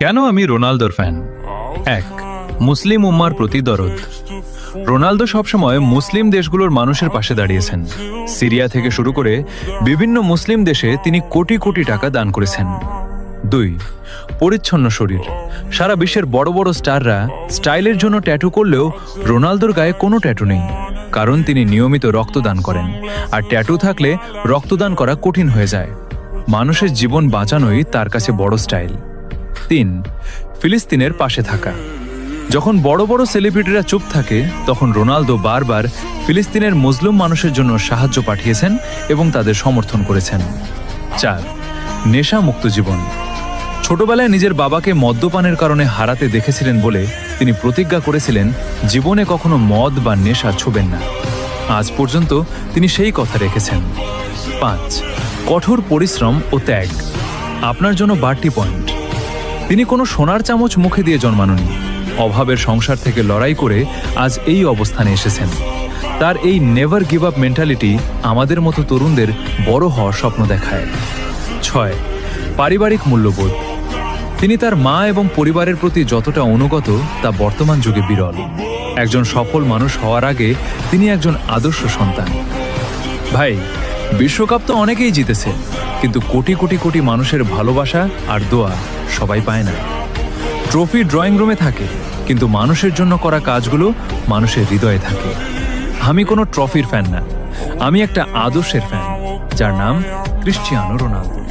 কেন আমি রোনালদোর ফ্যান? এক, মুসলিম উম্মার প্রতি দরদ। রোনালদো সবসময় মুসলিম দেশগুলোর মানুষের পাশে দাঁড়িয়েছেন। সিরিয়া থেকে শুরু করে বিভিন্ন মুসলিম দেশে তিনি কোটি কোটি টাকা দান করেছেন। 2, পরিচ্ছন্ন শরীর। সারা বিশ্বের বড় বড় স্টাররা স্টাইলের জন্য ট্যাটু করলেও রোনালদোর গায়ে কোনো ট্যাটু নেই, কারণ তিনি নিয়মিত রক্তদান করেন, আর ট্যাটু থাকলে রক্তদান করা কঠিন হয়ে যায়। মানুষের জীবন বাঁচানোই তার কাছে বড় স্টাইল। 3, ফিলিস্তিনের পাশে থাকা। যখন বড় বড় সেলিব্রিটিরা চুপ থাকে, তখন রোনালদো বারবার ফিলিস্তিনের মুসলিম মানুষের জন্য সাহায্য পাঠিয়েছেন এবং তাদের সমর্থন করেছেন। 4, নেশা মুক্ত জীবন। ছোটবেলায় নিজের বাবাকে মদ্যপানের কারণে হারাতে দেখেছিলেন বলে তিনি প্রতিজ্ঞা করেছিলেন জীবনে কখনো মদ বা নেশা ছোবেন না। আজ পর্যন্ত তিনি সেই কথা রেখেছেন। 5, কঠোর পরিশ্রম ও ত্যাগ। আপনার জন্য বাড়তি পয়েন্ট। তিনি কোনো সোনার চামচ মুখে দিয়ে জন্মাননি। অভাবের সংসার থেকে লড়াই করে আজ এই অবস্থানে এসেছেন। তার এই নেভার গিভ আপ মেন্টালিটি আমাদের মতো তরুণদের বড় হওয়ার স্বপ্ন দেখায়। 6, পারিবারিক মূল্যবোধ। তিনি তার মা এবং পরিবারের প্রতি যতটা অনুগত তা বর্তমান যুগে বিরল। একজন সফল মানুষ হওয়ার আগে তিনি একজন আদর্শ সন্তান। ভাই, বিশ্বকাপ তো অনেকেই জিতেছে, কিন্তু কোটি কোটি কোটি মানুষের ভালোবাসা আর দোয়া সবাই পায় না। ট্রফি ড্রয়িং রুমে থাকে, কিন্তু মানুষের জন্য করা কাজগুলো মানুষের হৃদয়ে থাকে। আমি কোনো ট্রফির ফ্যান না, আমি একটা আদর্শের ফ্যান, যার নাম ক্রিশ্চিয়ানো রোনালদো।